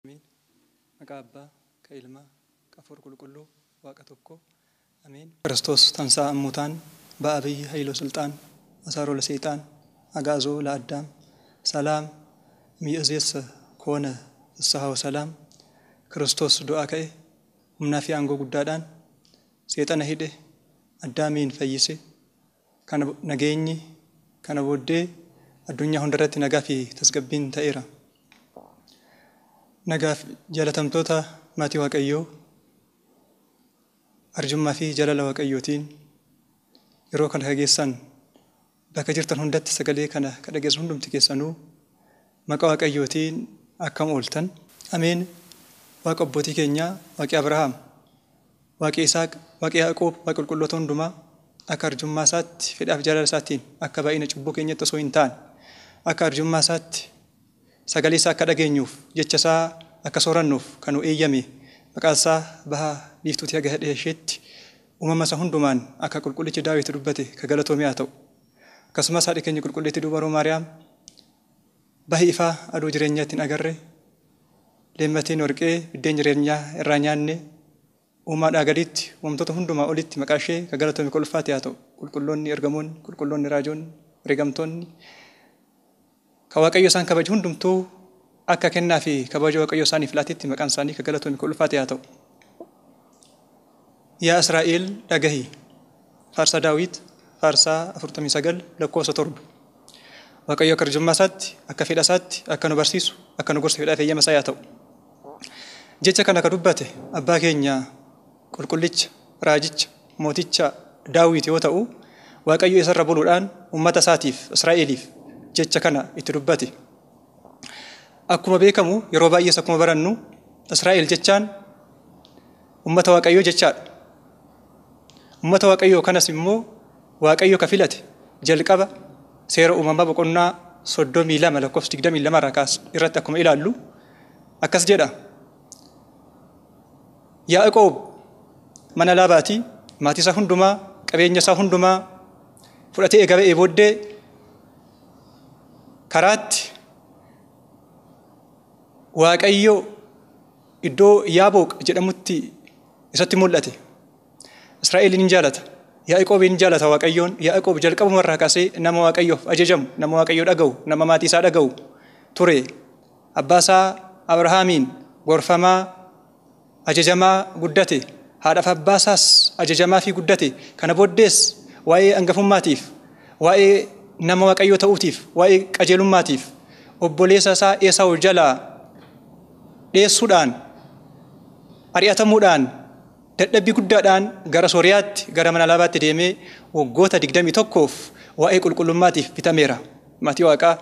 Amin. Maqaa Abbaa, ka Ilmaa, ka Hafuura Qulqulluu, Waaqa tokko. Amin. Kiristoos tansaa ammutaan በአብይ ኃይሎ ስልጣን አሳሮ ለሰይጣን አጋዞ ለአዳም ሰላም ሚእዜስ ከሆነ እሳሃው ሰላም ክርስቶስ ዱአ ከኤ ምናፊ አንጎ ጉዳዳን ሰይጣን ሄደ አዳሚን ፈይሴ ከነ ነገኝ ከነ ወዴ አዱኛ ሁንደረት ነጋፊ ተስገቢን ተኤራ ነጋፍ ጀለተምቶታ ማቲ ዋቀዮ አርጁማ ፊ ጀለለ ዋቀዮቲን yeroo kana kageessan bakka jirtan hundatti sagalee kana kadhageessu hundumti keessanuu maqaa waaqayyootiin akkam ooltan. Ameen. Waaqa abbootii keenyaa, waaqi Abrahaam, waaqi Isaaq, waaqi Yaaqoob, waaqa qulqulloota hundumaa akka arjummaa isaatti fedhaaf jaalala isaatiin akka baay'ina cubbuu keenyatti osoo hin taane akka arjummaa isaatti sagalee isaa akka dhageenyuuf jecha isaa akka soorannuuf kan nu eeyyame maqaan isaa bahaa biiftuutii haga hedheesheetti uumama isa hundumaan akka qulqullichi Daawit dubbate ka galatoomee haa ta'u. Akkasumas haadha keenya qulqulleetti dubaroo Maariyaam bahi ifaa aduu jireenyaatti hin agarre leemmatiin warqee biddeen jireenyaa irraa nyaanne uumaadhaa gaditti wantoota hundumaa olitti maqaa ishee ka galatoomee kolfaate haa ta'u. Qulqulloonni ergamoonni, qulqulloonni raajoonni, ergamtoonni ka waaqayyo isaan kabaju hundumtuu akka kennaa fi kabaja waaqayyo isaaniif laatetti maqaan isaanii ka galatoomee kolfaate haa ta'u. Yaa Israa'el dhagahi faarsaa Daawit faarsaa 49 lakkoofsa 7 waaqayyo akka arjummaa isaatti akka fedha isaatti akka nu barsiisu akka nu gorsa fedhaa feeyyama isaa yaa ta'u. Jecha kana ka dubbate abbaa keenya qulqullicha raajicha mooticha Daawit yoo ta'u waaqayyo isarra buluudhaan uummata isaatiif Israa'eliif jecha kana itti dubbate. Akkuma beekamu yeroo baay'ees akkuma barannu Israa'el jechaan uummata waaqayyo jechaadha. Uummata waaqayyoo kanas immoo waaqayyo ka filate jalqaba seera uumamaa boqonnaa 32 lakkoofsa 22 irraa kaas irratti akkuma ilaallu akkas jedha. Yaaqoob mana Laabaatii maatii isaa hundumaa qabeenya isaa hundumaa fudhatee eega ba'ee booddee karaatti waaqayyo iddoo Yaaboq jedhamutti isatti mul'ate. Israa'elin hin jaalata. Yaaqoobin hin jaalata waaqayyoon. Yaaqoob jalqabuma irraa kaasee nama waaqayyoof ajajamu, nama waaqayyoo dhaga'u, nama maatii isaa dhaga'u ture. Abbaa isaa Abrahaamiin gorfamaa ajajamaa guddate. Haadhaaf abbaa isaas ajajamaa fi guddate. Kana booddees waa'ee hangafummaatiif, waa'ee nama waaqayyoo ta'uutiif, waa'ee qajeelummaatiif obboleessa isaa Esaawu jalaa dheessuudhaan ari'atamuudhaan dadhabbii guddaadhaan gara Sooriyaatti gara mana Laabaatti deemee waggoota 21f waa'ee qulqullummaatiif bitameera. Maatii Waaqaa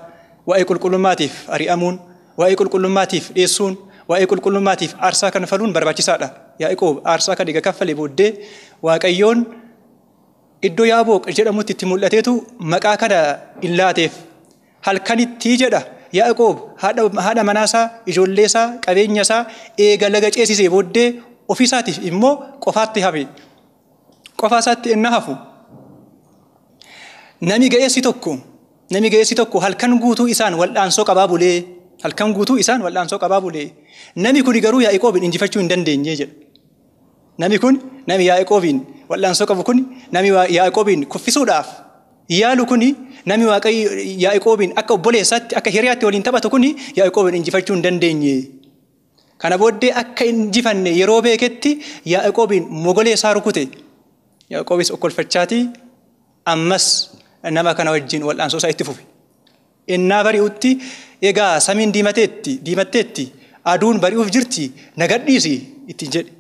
waa'ee qulqullummaatiif ari'amuun, waa'ee qulqullummaatiif dheessuun, waa'ee qulqullummaatiif aarsaa kan faluun barbaachisaadha. Yaaqoob aarsaa kan dhiiga kaffalee booddee waaqayyoon iddoo Yaaboq jedhamutti itti mul'ateetu maqaa kana hin laateef. Halkanitti jedha Yaaqoob haadha manaasaa, ijoollee isaa, qabeenya isaa eega laga ceesisee booddee ofiisaatiif immoo qofaatti hafe. Qofaa isaatti inni hafu. Nami ga'eessi tokko halkan guutuu isaan wal'aansoo qabaa bulee. Halkan guutuu isaan wal'aansoo qabaa bulee. Nami kun garuu Yaaqoobin injifachuu hin dandeenye jedha. Nami kun nami Yaaqoobin wal'aansoo qabu kun nami Yaaqoobin kuffisuudhaaf yaalu kun nami waaqayyo Yaaqoobin akka obboleessaatti akka hiriyaatti waliin taphatu kun Yaaqoobin injifachuu hin dandeenye. Kana booddee akka injifanne yeroo beeketti Yaaqoobin mogolee isaa rukute. Yaaqoobis okkolfachaatii ammas nama kana wajjin wal'aansoo isaa itti fufe. Innaa bari'utti egaa samiin diimatteetti aduun bari'uuf jirti na gadhiisi ittiin jedhe.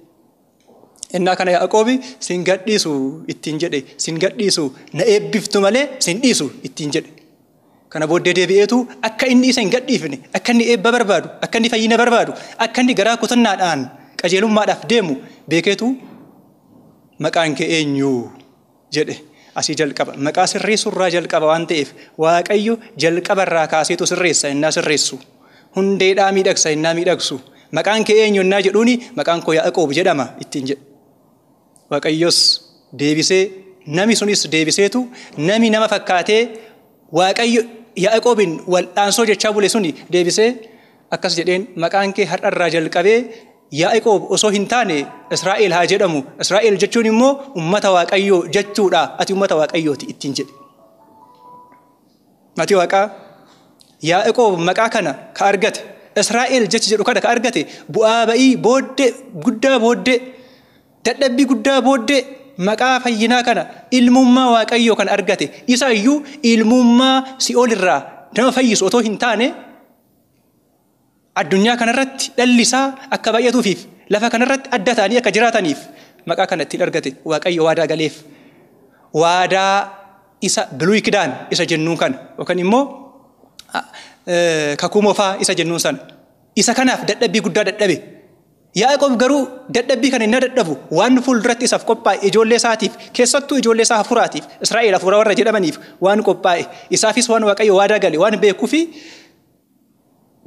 Innaa kana Yaaqoobi sin gadhiisu ittiin jedhe. Sin gadhiisu na eebbiftu malee sin dhiisu ittiin jedhe. Kana booddee deebi'eetu akka inni isa hin gadhiifne, akka inni eebba barbaadu, akka inni fayyina barbaadu, akka inni garaa kutannaadhaan qajeelummaadhaaf deemu beekeetu maqaan kee eenyu jedhe. Asii jalqaba. Maqaa sirreessurraa jalqaba waan ta'eef waaqayyo jalqabarraa kaaseetu sirreessa innaa sirreessu. Hundeedhaa miidhagsa innaa miidhagsu. Maqaan kee eenyu innaa jedhuuni maqaan koo Yaaqoob jedhama ittiin jedhe. Waaqayyos deebisee nami sunis deebiseetu nami nama fakkaatee waaqayyo Yaaqoobin wal'aansoo jechaa bule suni deebisee akkas jedheen maqaan kee har'arraa jalqabee Yaaqoob osoo hin taane Israa'el haa jedhamu. Israa'el jechuun immoo ummata Waaqayyoo jechuudha. Ati ummata Waaqayyooti ittiin jedhe. Maatii Waaqaa Yaaqoob maqaa kana ka argate Israa'el jechi jedhu kana ka argate bu'aa ba'ii booddee guddaa booddee dadhabbii guddaa booddee maqaa fayyinaa kana ilmummaa Waaqayyoo kan argate isa iyyuu ilmummaa Si'oolirraa nama fayyisu otoo hin taane addunyaa kanarratti dhallisaa akka baay'atuufiif lafa kanarratti adda ta'anii akka jiraataniif maqaa kana ittiin argate Waaqayyo waadaa galeef. Waadaa isa Biluy Kidaan isa jennuun kana yookaan immoo kakuu moofaa isa jennuun sana. Isa kanaaf dadhabbii guddaa dadhabe. Yaaqoob garuu dadhabbii kana hin dadhabu waan fuulduratti isaaf qophaa'e ijoollee isaatiif keessattuu ijoollee isaa hafuuraatiif Israa'el hafuura warra jedhamaniif waan qophaa'e isaafis waan Waaqayyo waadaa gale waan beekuufi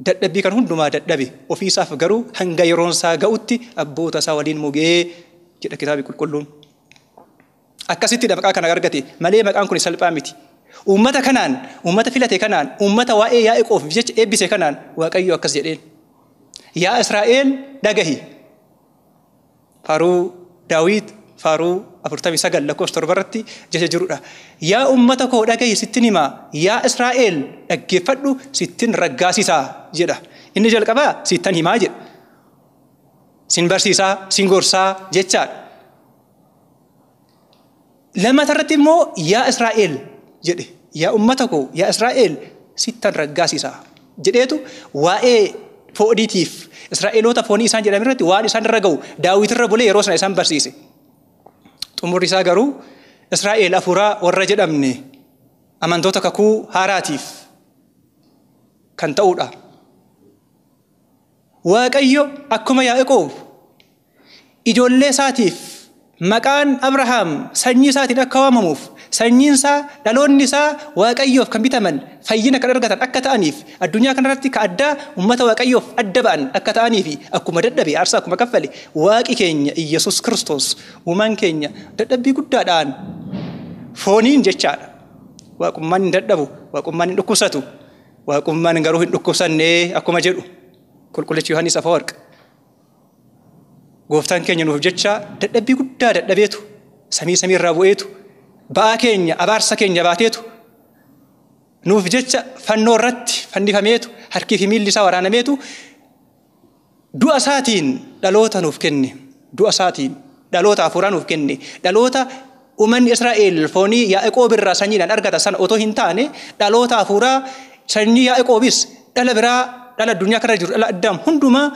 dadhabbii kan hundumaa dadhabe ofii isaaf garuu hanga yeroon isaa ga'utti abboota isaa waliin mogee jedha kitaabni qulqulluun. Akkasitti maqaa kana argate malee maqaan kun salphaa miti. Uummata kanaan uummata filate kanaan uummata waa'ee Yaaqoob jecha eebbise kanaan Waaqayyo akkas jedheen. Yaa Israa'el dhagahi. Faaruu Daawit faaruu 49 lakkoofsa 7 irratti jecha jirudha. Yaa uummata koo dhagahi sittin himaa. Yaa Israa'el dhaggeeffadhu sittin raggaasisaa jedha. Inni jalqabaa sittan himaa jedha. Sin barsiisaa, sin gorsaa jechaadha. Lammataa irratti immoo yaa Israa'el jedhe. Yaa uummata koo yaa Israa'el sittan raggaasisaa jedheetu waa'ee fooniitiif Israa'eloota foonii isaan jedhaman irratti waan isaan irra ga'u Daawit irra bulee yeroo sana isaan barsiise. Xumurri isaa garuu Israa'el hafuuraa warra jedhamne amantoota kakuu haaraatiif kan ta'udha. Waaqayyo akkuma Yaaqoob ijoollee isaatiif maqaan Abrahaam sanyii isaatiin akka waamamuuf sanyiin isaa dhaloonni isaa Waaqayyoof kan bitaman fayyina kan argatan akka ta'aniif addunyaa kanarratti ka addaa ummata Waaqayyoof adda ba'an akka ta'aniifi akkuma dadhabe aarsaa akkuma kaffale Waaqi keenya Iyesuus Kiristoos uumaan keenya dadhabbii guddaadhaan fooniin jechaadha. Waaqummaan hin dadhabu, waaqummaan hin dhukkubsatu, waaqummaan garuu hin dhukkubsanne akkuma jedhu qulqullichi Yohaannis Afawarq. Gooftaan keenya nuuf jecha dadhabbii guddaa dadhabeetu samii irraa bu'eetu ba'aa keenya abaarsa keenya baateetu nuuf jecha fannoo irratti fannifameetu harkii fi miilli isaa waraanameetu du'a isaatiin dhaloota nuuf kenne. Du'a isaatiin dhaloota hafuuraa nuuf kenne. Dhaloota uummanni Israa'el foonii Yaaqoob irraa sanyiidhaan argata sana otoo hin taane dhaloota hafuuraa sanyii Yaaqoobis dhala biraa dhala addunyaa kana jiru dhala Addaam hundumaa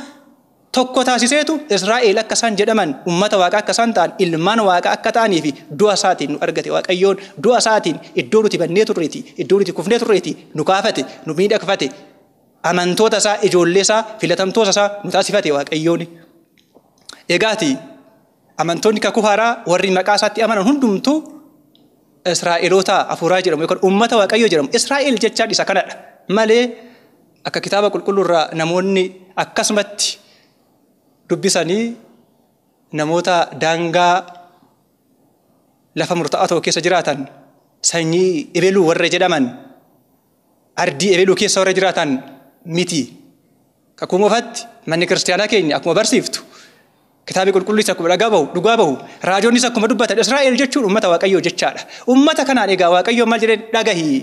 tokko taasiseetu Israa'el akka isaan jedhaman ummata Waaqaa akka isaan ta'an ilmaan Waaqaa akka ta'anii fi du'a isaatiin nu argate. Waaqayyoon du'a isaatiin iddoo nuti bannee turreeti iddoo nuti kufnee turreeti nu kaafate nu miidhagfate amantoota isaa ijoollee isaa filatamtoota isaa nu taasifate Waaqayyoon. Egaati amantoonni kakuu haaraa warri maqaa isaatti amanan hundumtuu Israa'eloota hafuuraa jedhamu yookaan ummata Waaqayyoo jedhamu. Israa'el jechaan isa kanadha malee akka kitaaba qulqulluurraa namoonni akkasumatti dubbisanii namoota daangaa lafa murtaa'aa tokko keessa jiraatan sanyii ebeluu warra jedhaman ardii ebeluu keessa warra jiraatan miti. Kakuu moofatti manni kiristaanaa keenya akkuma barsiiftu kitaabi qulqulluunis akkuma dhugaa bahu raajoonnis akkuma dubbatan Israa'el jechuun ummata Waaqayyoo jechaadha. Ummata kanaan egaa Waaqayyoo maal jedheen dhagahii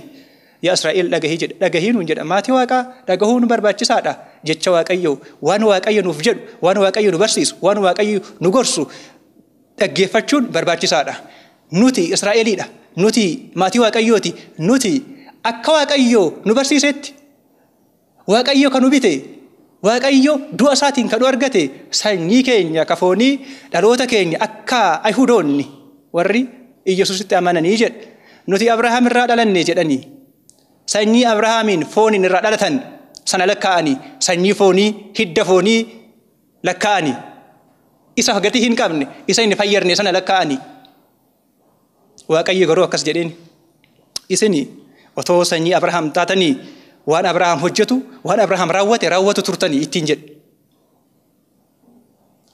yaa Israa'el dhagahii jedha. Dhagahii nuun jedha maatii Waaqaa dhagahuun barbaachisaadha jecha Waaqayyoo waan Waaqayyo nuuf jedhu waan Waaqayyo nu barsiisu waan Waaqayyo nu gorsu dhaggeeffachuun barbaachisaadha. Nuti Israa'eliidha. Nuti maatii Waaqayyooti. Nuti akka Waaqayyo nu barsiisetti Waaqayyo kan nu bite Waaqayyo du'a isaatiin kan nu argate sanyii keenya kafoonii dhaloota keenya akka Ayhuudoonni warri Iyesuusitti amananii jedha. Nuti Abrahaam irraa dhalanne jedhanii sanyii Abrahaamiin fooniin irraa dhalatan sana lakkaa'anii sanyii foonii hidda foonii lakkaa'anii isa gatii hin qabne isa hin fayyarne sana lakkaa'anii. Waaqayyo garuu akkas jedheen isini otoo sanyii Abrahaam taatanii waan Abrahaam hojjetu waan Abrahaam raawwatu turtanii ittiin jedhe.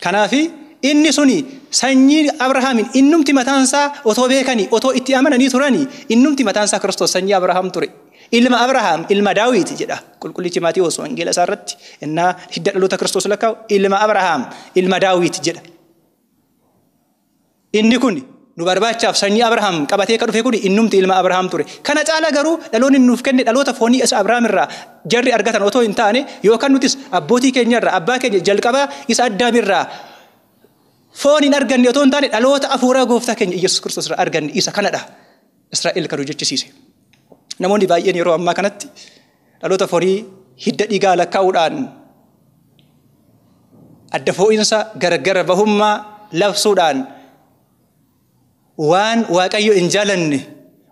Kanaafi inni suni sanyii Abrahaamin innumti mataansaa otoo beekanii otoo itti amananii turanii innumti mataansaa Kiristoos sanyii Abrahaam ture. ilma Abrahaam ilma Daawit jedha qulqullichi Maatiyos wangeela isaarratti innaa hidda dhaloota Kiristoos lakkaa'u ilma Abrahaam ilma Daawit jedha. Inni kun nu barbaachaaf sanyii Abrahaam qabatee ka dhufe kun innumti ilma Abrahaam ture. Kana caala garuu dhaloonni nuuf kenne dhaloota foonii isa Abrahaam irraa jarri argatan otoo hin taane yookaan nutis abbootii keenya irraa abbaa keenya jalqabaa isa Addaam irraa fooniin arganne otoo hin taane dhaloota hafuuraa gooftaa keenya Yesuus Kiristoos irraa arganne isa kanadha. Israa'el kan hojjechisiise. Namoonni baay'een yeroo ammaa kanatti dhaloota foonii hidda dhiigaa lakkaa'uudhaan adda foo'insa gargar bahummaa labsuudhaan waan Waaqayyo hin jaalanne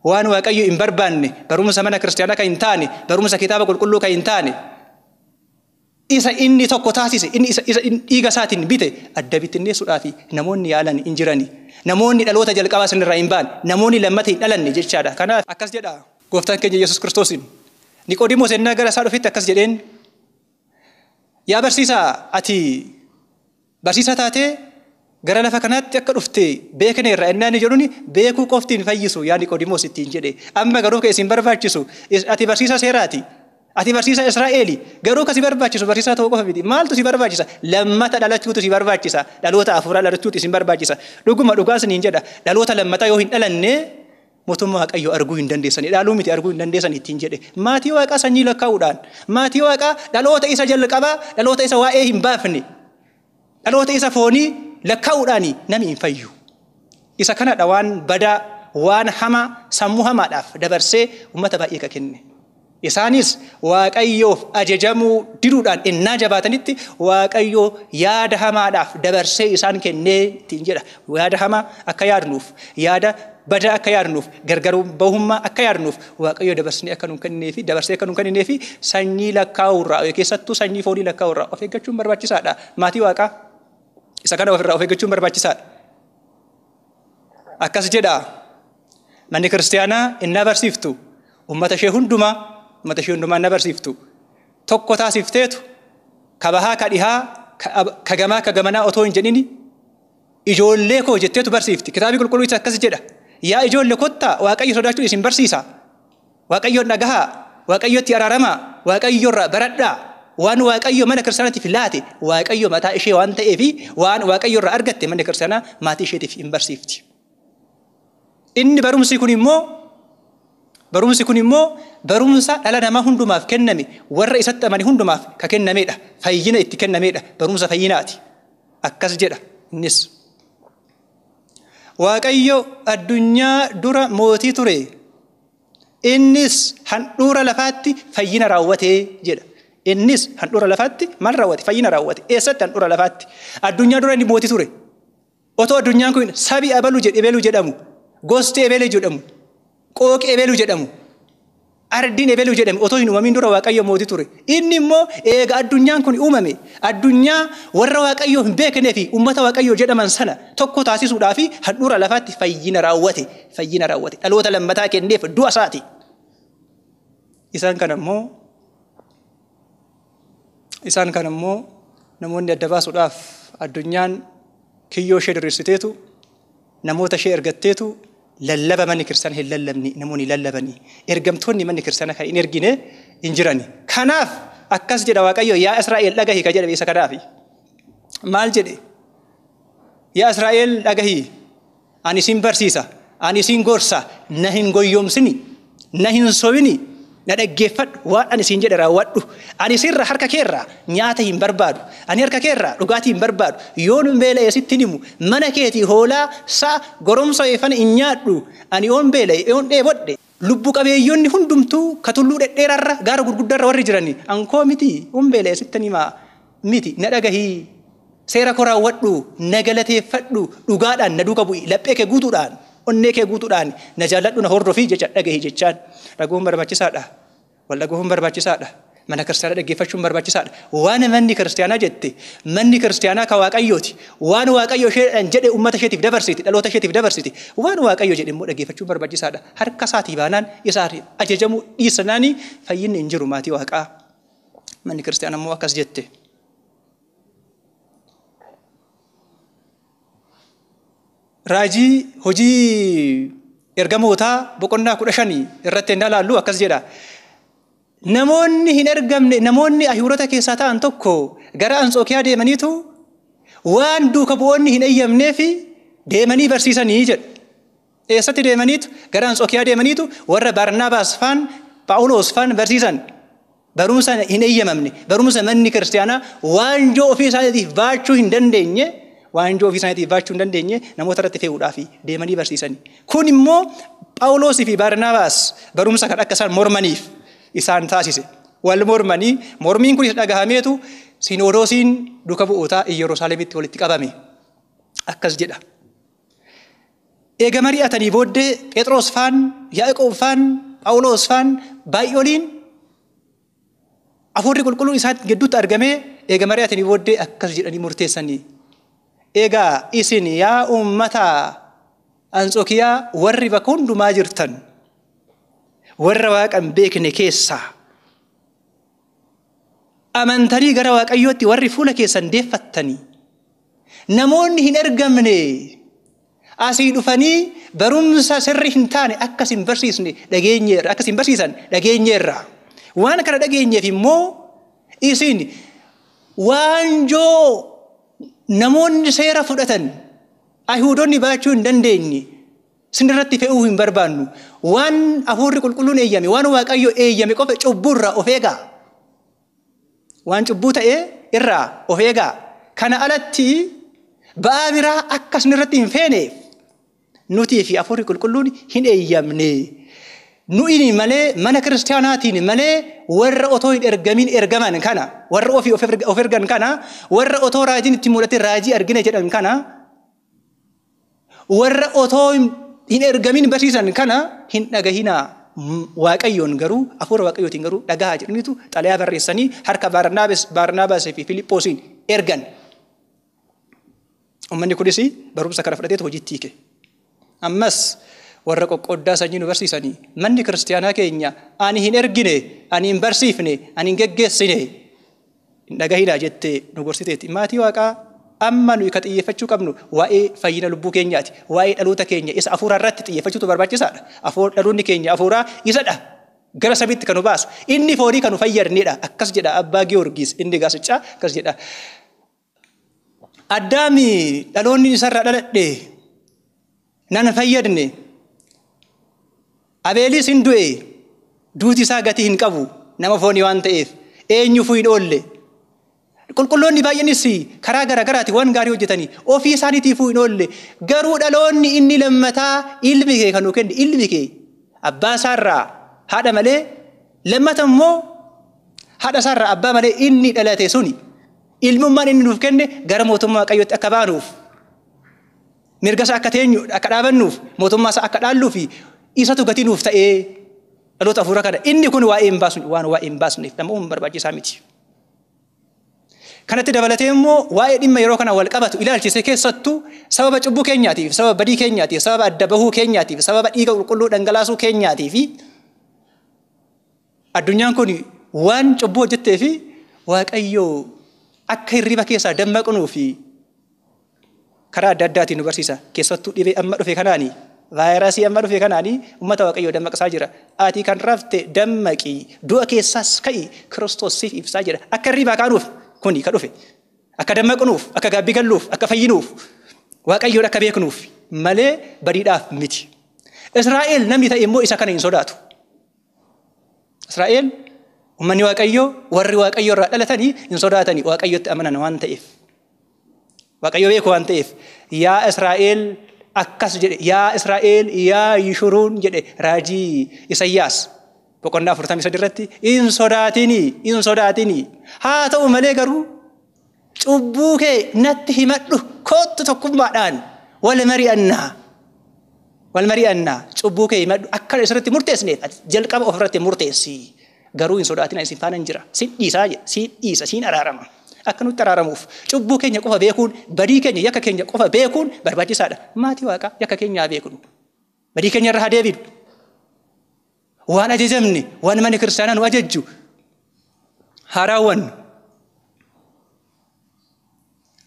waan Waaqayyo hin barbaanne barumsa mana kiristaanaa kan hin taane barumsa kitaaba qulqulluu kan hin taane isa inni tokko taasise inni isa dhiiga isaatiin bite adda bittinneessuudhaaf namoonni yaalan hin jirani. Namoonni dhaloota jalqabaa sanirraa hin baane namoonni lammata hin dhalanne jechaadha. Kanaaf akkas jedha gooftaan keenya Yesuus Kiristoosiin Niqoodimoos ennaa gara isaa dhufetti akkas jedheen yaa barsiisaa ati barsiisa taatee gara lafa kanaatti akka dhufte beekneerra ennaan jedhuni beekuu qoftiin fayyisu yaa Niqoodimoos ittiin jedhe. Amma garuu ka isin barbaachisu ati barsiisa seeraati. Ati barsiisa Israa'eeli garuu ka si barbaachisu barsiisa ta'uu qofa miti. Maaltu si barbaachisa? Lammata dhalachuutu si barbaachisa. Dhaloota hafuuraa dhalachuutu isin barbaachisa. Dhuguma dhugaas niin jedha dhaloota lammataa yoo hin dhalanne mootummaa Waaqayyoo arguu hin dandeessani. Dhaaluu miti arguu hin dandeessani ittiin jedhe. Maatii Waaqaa sanyii lakkaa'uudhaan maatii Waaqaa dhaloota isa jalqabaa dhaloota isa waa'ee hin baafne dhaloota isa foonii lakkaa'uudhaan namni hin fayyu. Isa kanadha waan badaa waan hamaa sammuu hamaadhaaf dabarsee uummata baay'ee ka kenne. Isaanis Waaqayyoof ajajamuu diduudhaan innaa jabaatanitti Waaqayyoo yaada hamaadhaaf dabarsee isaan kennee ittiin jedha. Yaada hamaa akka yaadnuuf yaada badaa akka yaadnuuf gargar bahummaa akka yaadnuuf Waaqayyoo dabarsee akka nu kenneefi sanyii lakkaa'uurraa keessattuu sanyii foonii lakkaa'uurraa of eeggachuun barbaachisaadha. Maatii Waaqaa isa kana ofirraa of eeggachuun barbaachisaadha. Akkas jedha manni kiristaanaa innaa barsiiftu ummata ishee hundumaa na barsiiftu tokko taasifteetu ka bahaa ka dhihaa ka gamaa ka gamanaa otoo hin jedhini ijoollee koo jetteetu barsiifti. Kitaabii qulqulluu isa akkas jedha yaa ijoollee kottaa Waaqayyo sodaachuun isin barsiisa. Waaqayyoon dhagahaa Waaqayyotti araaramaa Waaqayyoorraa baradhaa. Waan Waaqayyo mana kiristaanaatiif laate Waaqayyo mataa ishee waan ta'eefi waan Waaqayyoorraa argatte manni kiristaanaa maatii isheetiif hin barsiifti. Inni barumsi kun immoo barumsa dhala namaa hundumaaf kenname warra isatti amane hundumaaf ka kennameedha. Fayyina itti kennameedha. Barumsa fayyinaati. Akkas jedha innis Waaqayyo addunyaa dura mootii ture. Innis handhuura lafaatti fayyina raawwatee jedha. Innis handhuura lafaatti maal raawwate? Fayyina raawwate. Eessatti handhuura lafaatti? Addunyaa dura inni mootii ture. Otoo addunyaan kun sabi Eebelu jedhamu, gosti Eebelu jedhamu, qooqi Eebelu jedhamu, ardiin Eebelu jedhamu otoo hin uumamin dura Waaqayyo mootii ture. Inni immoo eega addunyaan kun uumame addunyaa warra Waaqayyo hin beeknee fi uummata Waaqayyo jedhaman sana tokko taasisuudhaaf handhuura lafaatti fayyina raawwate. Dhaloota lammataa kenneef du'a isaati. Isaan kan ammoo namoonni adda baasuudhaaf addunyaan kiyyoo ishee diriirsiteetu namoota ishee ergatteetu lallaba manni kiristaanaa hin lallabne namoonni lallabanii ergamtoonni manni kiristaanaa kan hin ergine hin jirani. Kanaaf akkas jedha Waaqayyo yaa Israa'el dhagahi ka jedhe isa kanaafi. Maal jedhe? Yaa Israa'el dhagahi ani isin barsiisa ani isin gorsa na hin goyyomsini na hin sobini na dhaggeeffadhu waan ani isin jedhe raawwadhu. Ani sirra harka keerraa nyaata hin barbaadu. Ani harka keerraa dhugaatii hin barbaadu. Yoon beela'e sitti himu mana keetii hoolaa sa'a goromsa eefan hin nyaadhu. Ani yoon beela'e yoon dheebodhe lubbu qabeeyyoonni hundumtuu ka tulluu dhedheerarra gaara gurguddaarra warri jirani ankoo miti yoon beela'e sittan himaa miti na dhagahii seera koo raawwadhu na galateeffadhu dhugaadhaan na duuka bu'i laphee kee guutuudhaan onnee kee guutuudhaan na jaalladhu na hordofii jecha dhagahii jechaan dhaguun barbaachisaadha. Wal dhaguun barbaachisaadha. Mana kiristaanaa dhaggeeffachuun barbaachisaadha. Waan manni kiristaanaa jette manni kiristaanaa ka Waaqayyooti. Waan Waaqayyo isheedhaan jedhe uummata isheetiif dabarsiti dhaloota isheetiif dabarsiti. Waan Waaqayyo jedhe immoo dhaggeeffachuun barbaachisaadha. Harka isaatii baanaan isaaf ajajamuu dhiisanaani fayyinni hin jiru maatii Waaqaa. Manni kiristaanaa immoo akkas jette. Raajii hojii ergamootaa boqonnaa 15 irratti ilaallu akkas jedha. namoonni hin ergamne namoonni Ayihuurota keessaa ta'an tokko gara Anxookiyaa deemaniitu waan duuka bu'oonni hin eeyyamnee fi deemanii barsiisanii jedhu. Eessatti deemaniitu gara Anxookiyaa deemaniitu warra Barnaabaas faan Phaawulos faan barsiisan. Barumsa hin eeyyamamne barumsa manni kiristaanaa waanjoo ofii isaaniitiif baachuu hin dandeenye waanjoo ofii isaaniitiif baachuu hin dandeenye namoota irratti fe'uudhaaf deemanii barsiisanii. Kun immoo Phaawulosii fi Barnaabaas barumsa kan akka isaan mormaniif isaan taasise. Wal mormanii mormiin kun dhagahameetu Sinodoosiin duuka bu'ootaa Yerusaalemitti walitti qabame. Akkas jedha. Eega mari'atanii booddee Phexros faan, Yaaqoob faan, Phaawulos faan baay'ooliin Hafuurri qulqulluun isaan gidduutti argamee eega mari'atanii booddee akkas jedhanii murteessanii. Egaa isin yaa uummata Anxookiyaa warri bakka hundumaa jirtan warra Waaqan beekne keessaa amantanii gara Waaqayyootti warri fuula keessan deeffattanii namoonni hin ergamne asii dhufanii barumsa sirri hin taane akkasin barsiisne dhageenyeerra akkasin barsiisan dhageenyeerra. Waan kana dhageenyeef immoo isin waanjoo namoonni seera fudhatan Ayihuudonni baachuu hin dandeenye sinirratti fe'uu hin barbaannu. Waan Hafuurri qulqulluun eeyyame waan Waaqayyo eeyyame qofa cubburraa of eegaa. Waan cubbuu ta'e irraa of eegaa. Kana alatti ba'aa biraa akka sinirratti hin feeneef nutii fi Hafuurri qulqulluun hin eeyyamne. Nuyi malee mana kiristaanaatiin malee warra otoo hin ergamin ergaman kana warra ofii of ergan kana warra otoo raajiin itti mul'ate raajii argina jedhan kana warra otoo hin ergamin barsiisan kana hin dhagahinaa. Waaqayyoon garuu Hafuura Waaqayyootiin garuu dhagahaa jedhaniitu xalayaa barreessanii harka Barnaabaasii fi Filiphosiin ergan. Uummanni kunis barumsa kana fudhateetu hojiitti hiike. Ammas warra qoqqooddaa sanyii nu barsiisanii manni kiristaanaa keenya ani hin ergine ani hin barsiifne ani hin geggeessine hin dhagahinaa jettee nu gorsiteetti. Maatii Waaqaa amma nuyi ka xiyyeeffachuu qabnu waa'ee fayyina lubbuu keenyaati. Waa'ee dhaloota keenya isa hafuuraa irratti xiyyeeffachuutu barbaachisaadha. Dhaloonni keenya hafuuraa isadha. Gara sabiitti kan nu baasu inni foonii kan nu fayyadnedha. Akkas jedha Abbaa Giyoorgis inni gaasichaa akkas jedha. Addaami dhaloonni isarraa dhaladhe nan fayyadne. Abeelis hin du'e duuti isaa gatii hin qabu nama foonii waan ta'eef eenyuufuu hin oolle. Qulqulloonni baay'eenis karaa garaagaraatiin waan gaarii hojjetanii ofii isaaniitiifuu hin oolle. Garuu dhaloonni inni lammataa ilmi kee kan nu kenne ilmi kee abbaa isaarraa haadha malee lammata immoo haadha isaarraa abbaa malee inni dhalate suni ilmummaan inni nuuf kenne gara mootummaa Waaqayyootti akka baanuuf mirga isaa akka teenyu akka dhaabannuuf mootummaa isaa akka dhaalluuf isatu gatii nuuf ta'ee dhaloota hafuura kana inni kun waa'ee hin baasne waan waa'ee hin baasneef namoonni barbaachisaa miti. Kanatti dabalatee immoo waa'ee dhimma yeroo kana wal qabatu ilaalchise keessattuu sababa cubbuu keenyaatiif sababa badii keenyaatiif sababa adda bahuu keenyaatiif sababa dhiiga qulqulluu dhangalaasuu keenyaatiif addunyaan kun waan cubbuu hojjettee fi Waaqayyo akka hirriba keessaa dammaqnuu fi karaa adda addaatiin nu barsiisa. Keessattuu dhibee amma dhufe kanaani vaayirasii amma dhufe kanaani uummata Waaqayyo dammaqsaa jira. Ati kan rafte dammaqii du'a keessaas ka'i Kiristoos siif ibsaa jira. Akka hirribaa kaanuuf kuni ka dhufe akka dammaqnuuf akka gaabbii galluuf akka fayyinuuf Waaqayyoon akka beeknuuf malee badiidhaaf miti. Israa'el namni ta'e immoo isa kana hin sodaatu. Israa'el uummanni Waaqayyoo warri Waaqayyoo irraa dhalatanii hin sodaatanii Waaqayyootti amanan waan ta'eef. Waaqayyo beeku waan ta'eef yaa Israa'el akkas jedhe yaa Israa'el yaa Yishuruun jedhe raajii Isaayyaas boqonnaa 43 irratti hin sodaatinii haa ta'u malee garuu cubbuu kee natti himadhu kottu tokkummaadhaan wal mari'annaa cubbuu kee himadhu akka isirratti murteessneef jalqaba ofirratti murteessi garuu hin sodaatinaa isin faana jira sin dhiisa sin araarama akka nutti araaramuuf cubbuu keenya qofa beekuun badii keenya yakka keenya qofa beekuun barbaachisaadha. Maatii Waaqaa yakka keenyaa beeknu badii keenya irraa haa deebinu. Waan ajajamne waan mana kiristaanaa nu ajajju haa raawwannu.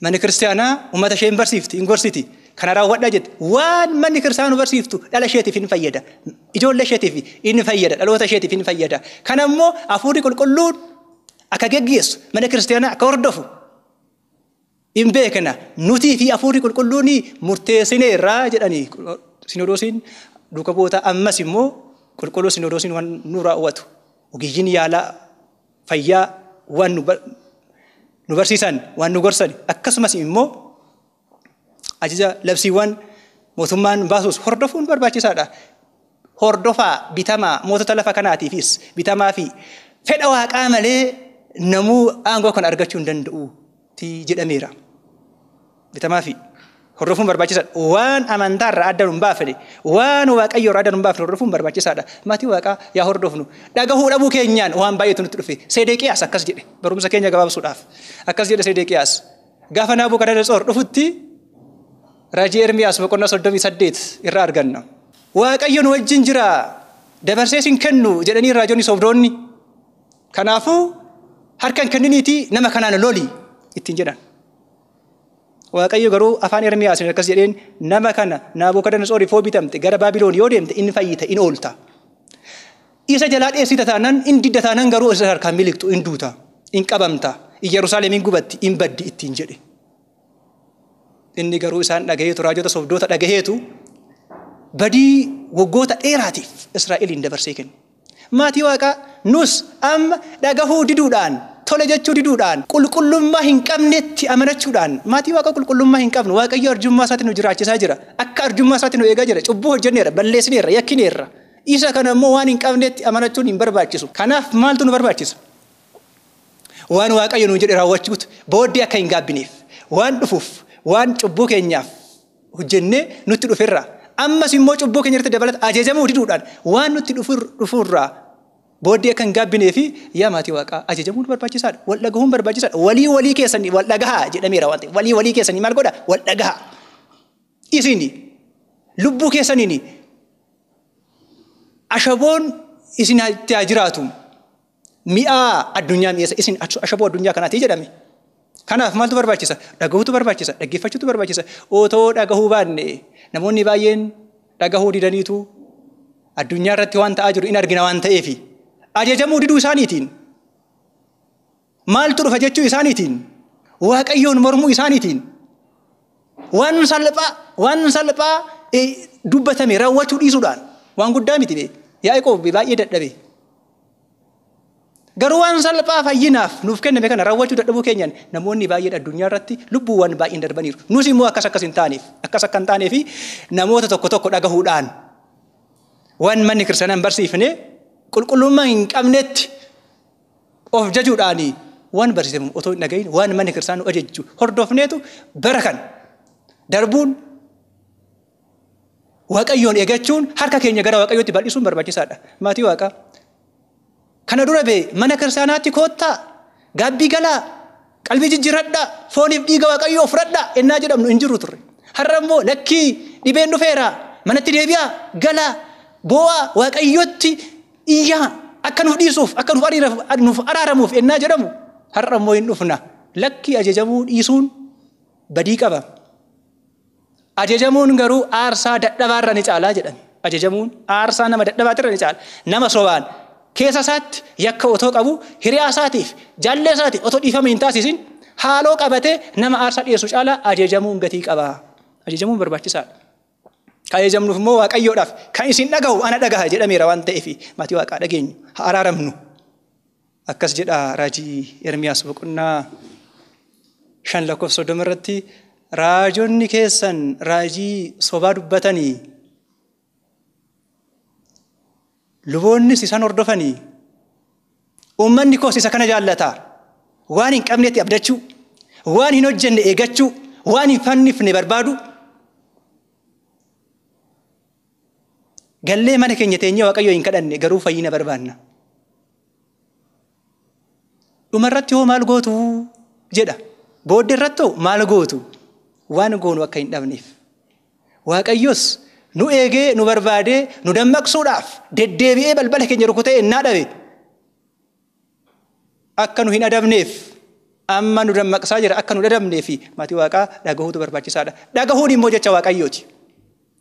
Mana kiristaanaa uummata ishee hin barsiifti hin gorsiti kana raawwadhaa jette waan manni kiristaanaa barsiiftu dhala isheetiif hin fayyada ijoollee isheetiif hin fayyada dhaloota isheetiif hin fayyada kana immoo hafuurri qulqulluun akka geggeessu mana kiristaanaa akka hordofu hin beekna nutii fi hafuurri qulqulluun murteessineerra jedhanii sinodoosiin duuka boota ammas immoo qulqulluu sinodoosiin waan nu raawwatu ogeeyyiin yaalaa fayyaa waan nu barsiisan waan nu gorsan akkasumas immoo ajaja labsiiwwan mootummaan baasus hordofuun barbaachisaadha. Hordofaa bitamaa mootota lafa kanaatiifis bitamaa fi fedha waaqaa malee namuu aangoo kan argachuu hin danda'u jedhameera. Bitamaa fi hordofuun barbaachisaadha. Waan amantaarraa adda hin baafne waan waaqayyoorraa adda hin baafne hordofuun barbaachisaadha. Maatii waaqaa yaa hordofnu dhagahuu dhabuu keenyaan waan baay'eetu nutti dhufe. Sedeqiyaas akkas jedhe barumsa keenya gabaabsuudhaaf akkas jedhe Sedeqiyaas gaafa Naabukadnezar dhufutti raajii Ermiyaas boqonnaa 38 irraa arganna. Waaqayyoon wajjin jira dabarsee sin kennu jedhanii raajonni sobdoonni kanaafuu harkan kenniniitii nama kanaan loli ittiin jedhan. Waaqayyo garuu afaan Ermiyaas akkas jedheen nama kana Naabukadnezar foo bitamte gara Baabiloon yoo deemte inni fayyita in oolta. Isa jalaa dheessita taanaan in didda taanaan garuu isa harkaan miliqxu in duuta in qabamta Yerusaalemiin gubatti in baddi ittiin jedhe. Inni garuu isaan dhagaheetu raajota sobdoota dhagaheetu badii waggoota dheeraatiif Israa'eliin dabarsee kenne. Maatii waaqaa nus amma dhagahuu diduudhaan tole jechuu diduudhaan qulqullummaa hin qabnetti amanachuudhaan maatii waaqaa qulqullummaa hin qabnu waaqayyo arjummaa isaatiin nu jiraachisaa jira akka arjummaa isaatiin nu eegaa jira cubbuu hojjenneerra balleessineerra yakkineerra isa kana immoo waan hin qabnetti amanachuun hin barbaachisu. Kanaaf maaltu nu barbaachisa? Waan waaqayyo nu jedhe raawwachuutu booddee akka hin gaabbineef waan dhufuuf waan cubbuu keenyaaf hojjennee nutti dhufirra ammas immoo cubbuu keenya irratti dabalata ajajamuu diduudhaan waan nutti dhufurraa booddee akka hin gaabbinee fi yaa maatii waaqaa ajajamuun barbaachisaadha. Wal dhagahuun barbaachisaadha. Walii keessanii wal dhagahaa jedhameera waan ta'eef walii keessanii maal godha wal dhagahaa. Isini lubbuu keessaniin ashaboon isin itti haa jiraatu mi'aa addunyaa mi'eessa isin ashaboo addunyaa kanaatii jedhame. Kanaaf maaltu barbaachisa? Dhagahuutu barbaachisa. Dhaggeeffachuutu barbaachisa. Otoo dhagahuu baanne namoonni baay'een dhagahuu didaniitu addunyaa irratti waan ta'aa jiru in argina waan ta'eef ajajamuu diduu isaaniitiin maaltu dhufa jechuu isaaniitiin waaqayyoon mormuu isaaniitiin waan salphaa dubbatame raawwachuu dhiisuudhaan waan guddaa miti Yaaqoob baay'ee dadhabe. Garuu waan salphaa fayyinaaf nuuf kenname kana raawwachuu dadhabuu keenyaan namoonni baay'een addunyaa irratti lubbuuwwan baay'een darbaniiru. Nus immoo akkas hin taaneef akka hin taaneef namoota tokko dhagahuudhaan waan manni kiristaanaa barsiifne qulqullummaa hin qabnetti of jajuudhaan waan barsiifamu otoo hin dhagahin waan manni kiristaanaa ajajju hordofneetu bara kan darbuun waaqayyoon eegachuun harka keenya gara waaqayyootti bal'isuun barbaachisaadha. Maatii waaqaa kana dura mana kiristaanaatti koottaa gaabbii galaa qalbii jijjiiradhaa fooniif dhiiga waaqayyoo fudhadhaa ennaa jedhamnu hin jiru turre. Har'a immoo lakkii dhibeen dhufeera manatti deebi'aa galaa boo'aa waaqayyootti iyyaa akka nuuf dhiisuuf akka nuuf araaramuuf ennaa jedhamu har'a immoo hin dhufna. Lakkii ajajamuu dhiisuun badii qaba. Ajajamuun garuu aarsaa dadhabaarra ni caalaa jedhame. Ajajamuun aarsaa nama dadhabaatirra ni caala. Nama sobaan keessa isaatti yakka otoo qabu hiriyaa isaatiif jaallee isaatiif otoo dhiifama hin taasisin haaloo qabatee nama aarsaa dhiyeessu caalaa ajajamuun gatii qaba. Ajajamuun barbaachisaadha. Kan ajajamnuuf immoo waaqayyoodhaaf kan isin dhagahu ana dhagaha jedhameera waan ta'eef maatii waaqaa dhageenyu haa araaramnu. Akkas jedha raajii Ermiyaas boqonnaa 5:30 irratti raajonni keessan raajii sobaa dubbatanii luboonnis isaan hordofanii uummanni koos isa kana jaallata waan hin qabnetti abdachuu waan hin hojjenne eegachuu waan hin fannifne barbaadu gallee mana keenya teenyee waaqayyo hin kadhanne garuu fayyina barbaanna. Dhumarratti hoo maal gootu jedha booddee irratti hoo maal gootu waan goonu akka hin dhabneef waaqayyos nu eegee nu barbaadee nu dammaqsuudhaaf deddeebi'ee balbala keenya rukutee ennaa dhabe akka nu hin adabneef amma nu dammaqsaa jira akka nu dadhabnee fi maatii waaqaa dhagahuutu barbaachisaadha. Dhagahuun immoo jecha waaqayyooti.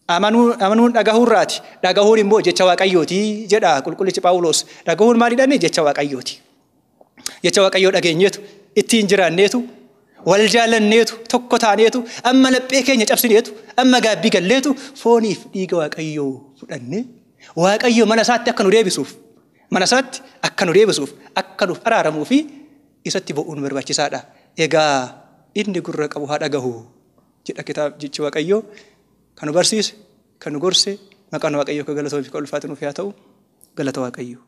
Amanuun dhagahuurraati. Dhagahuun immoo jecha waaqayyooti jedha qulqullichi Phaawulos. Dhagahuun maalidhaame jecha waaqayyooti. Jecha waaqayyoo dhageenyeetu ittiin jiraanneetu wal jaalanneetu tokko taaneetu amma laphee keenya cabsineetu amma gaabbii galleetu fooniif dhiiga waaqayyoo fudhannee waaqayyo mana isaatti akka nu deebisuuf akka nuuf araaramuu fi isatti bo'uun barbaachisaadha. Egaa inni gurra qabu haa dhagahu jedha kitaabichi waaqayyoo kan nu barsiise kan nu gorse maqaan waaqayyoo akka galatoofi ulfaatu nuuf haa ta'u galata waaqayyoo.